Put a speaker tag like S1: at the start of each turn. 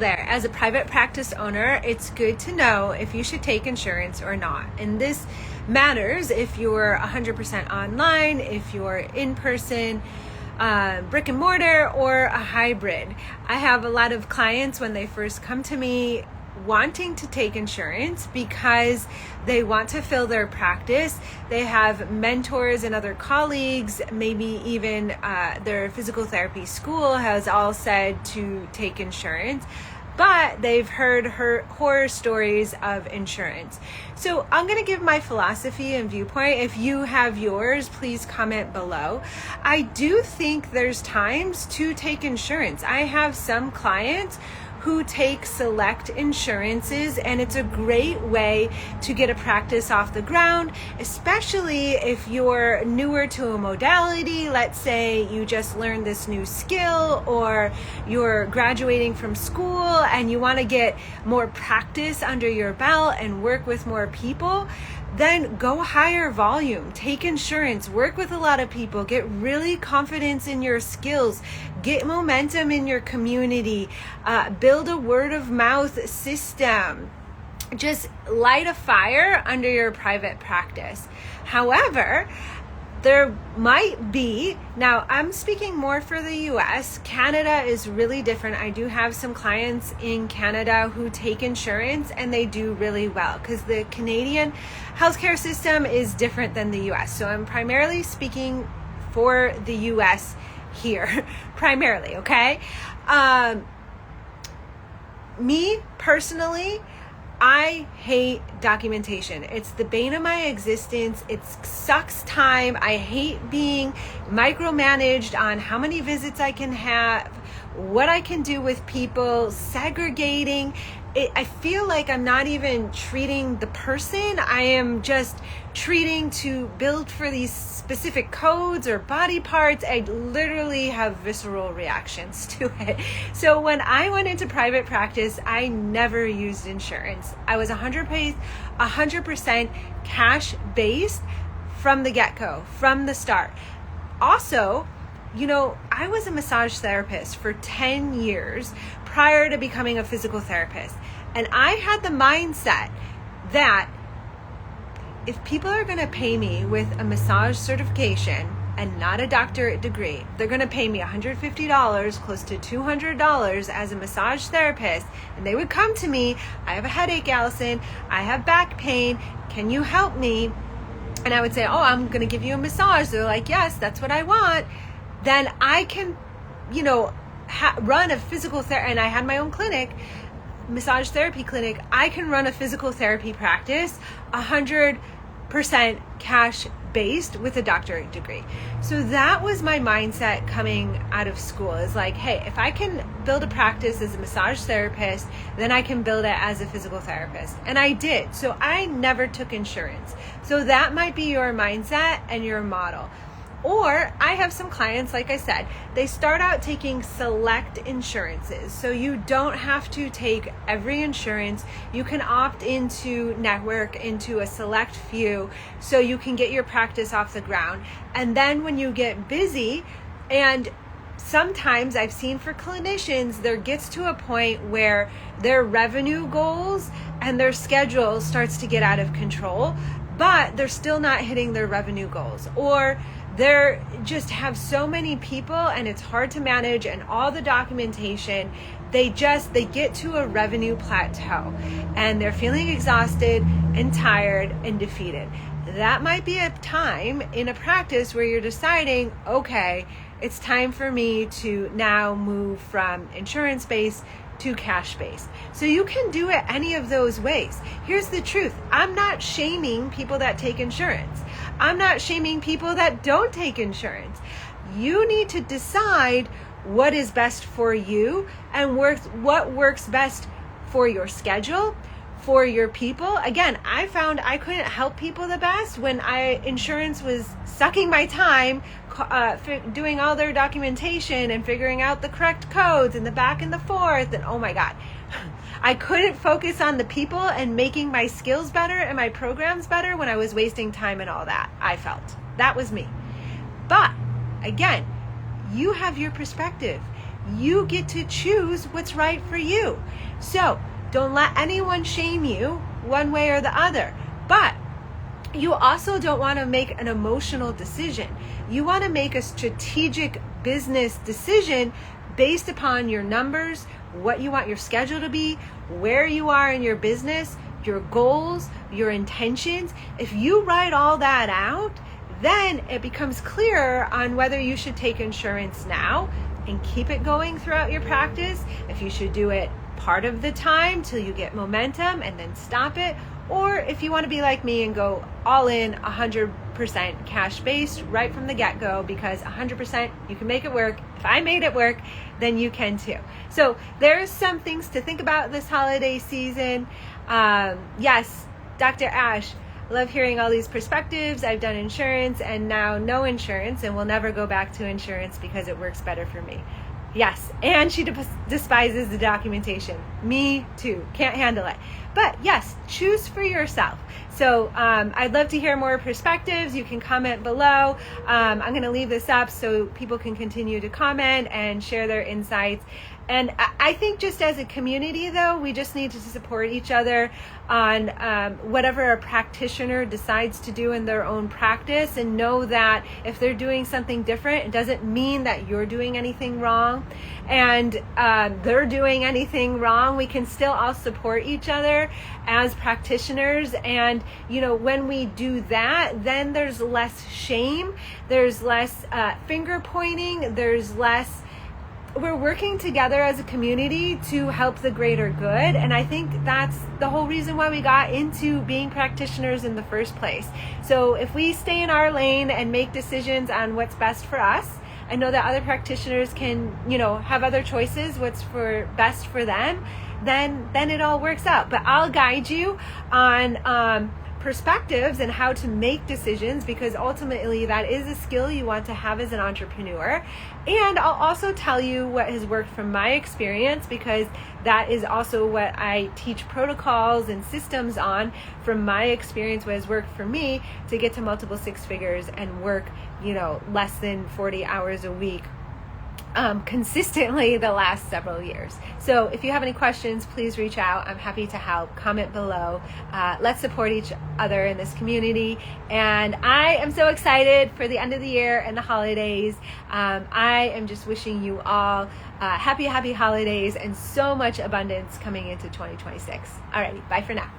S1: there, as a private practice owner, it's good to know if you should take insurance or not. And this matters if you're 100% online, if you're in person, brick and mortar, or a hybrid. I have a lot of clients when they first come to me wanting to take insurance because they want to fill their practice. They have mentors and other colleagues, maybe even their physical therapy school has all said to take insurance, but they've heard horror stories of insurance. So I'm going to give my philosophy and viewpoint. If you have yours, please comment below. I do think there's times to take insurance. I have some clients who take select insurances, and it's a great way to get a practice off the ground, especially if you're newer to a modality. Let's say you just learned this new skill, or you're graduating from school and you want to get more practice under your belt and work with more people. Then go higher volume, take insurance, work with a lot of people, get really confidence in your skills, get momentum in your community, build a word of mouth system. Just light a fire under your private practice. However, there might be, now I'm speaking more for the US, Canada is really different. I do have some clients in Canada who take insurance and they do really well because the Canadian healthcare system is different than the US. So I'm primarily speaking for the US here, primarily, okay? Me personally, I hate documentation. It's the bane of my existence. It sucks time. I hate being micromanaged on how many visits I can have, what I can do with people, segregating. I feel like I'm not even treating the person. I am just treating to build for these specific codes or body parts. I literally have visceral reactions to it. So when I went into private practice, I never used insurance. I was 100% cash based from the get-go, from the start. Also, you know, I was a massage therapist for 10 years prior to becoming a physical therapist. And I had the mindset that if people are going to pay me with a massage certification and not a doctorate degree, they're going to pay me $150, close to $200 as a massage therapist. And they would come to me, I have a headache, Allison. I have back pain. Can you help me? And I would say, oh, I'm going to give you a massage. They're like, yes, that's what I want. Then I can, you know, run a physical therapy, and I had my own clinic, massage therapy clinic. I can run a physical therapy practice 100% cash based with a doctorate degree. So that was my mindset coming out of school, is like, hey, if I can build a practice as a massage therapist, then I can build it as a physical therapist. And I did. So I never took insurance. So that might be your mindset and your model. Or I have some clients, like I said, they start out taking select insurances. So you don't have to take every insurance. You can opt into network, into a select few, so you can get your practice off the ground. And then when you get busy, and sometimes I've seen for clinicians, there gets to a point where their revenue goals and their schedule starts to get out of control, but they're still not hitting their revenue goals, or they're just have so many people and it's hard to manage, and all the documentation, they get to a revenue plateau and they're feeling exhausted and tired and defeated. That might be a time in a practice where you're deciding, okay, it's time for me to now move from insurance-based to cash-based. So you can do it any of those ways. Here's the truth. I'm not shaming people that take insurance. I'm not shaming people that don't take insurance. You need to decide what is best for you and what works best for your schedule, for your people. Again, I found I couldn't help people the best when insurance was sucking my time, doing all their documentation and figuring out the correct codes and the back and the forth. And oh my God, I couldn't focus on the people and making my skills better and my programs better when I was wasting time and all that. I felt that was me. But again, you have your perspective. You get to choose what's right for you. So don't let anyone shame you one way or the other. But you also don't want to make an emotional decision. You want to make a strategic business decision based upon your numbers, what you want your schedule to be, where you are in your business, your goals, your intentions. If you write all that out, then it becomes clearer on whether you should take insurance now and keep it going throughout your practice, if you should do it part of the time till you get momentum and then stop it, or if you want to be like me and go all in 100% cash based right from the get-go, because 100% you can make it work. If I made it work, then you can too. So there's some things to think about this holiday season. Yes, Dr. Ash, love hearing all these perspectives. I've done insurance and now no insurance, and will never go back to insurance because it works better for me. Yes, and she despises the documentation. Me too. Can't handle it. But yes, choose for yourself. So I'd love to hear more perspectives. You can comment below. I'm going to leave this up so people can continue to comment and share their insights. And I think just as a community, though, we just need to support each other on whatever a practitioner decides to do in their own practice, and know that if they're doing something different, it doesn't mean that you're doing anything wrong and they're doing anything wrong. We can still all support each other as practitioners. And, you know, when we do that, then there's less shame, there's less finger pointing, there's less. We're working together as a community to help the greater good. And I think that's the whole reason why we got into being practitioners in the first place. So if we stay in our lane and make decisions on what's best for us, I know that other practitioners can, you know, have other choices, what's for best for them, then it all works out. But I'll guide you on perspectives and how to make decisions, because ultimately that is a skill you want to have as an entrepreneur. And I'll also tell you what has worked from my experience, because that is also what I teach protocols and systems on from my experience, what has worked for me to get to multiple six figures and work, you know, less than 40 hours a week consistently the last several years. So if you have any questions, please reach out. I'm happy to help. Comment below. Let's support each other in this community. And I am so excited for the end of the year and the holidays. I am just wishing you all happy holidays and so much abundance coming into 2026. Alrighty, bye for now.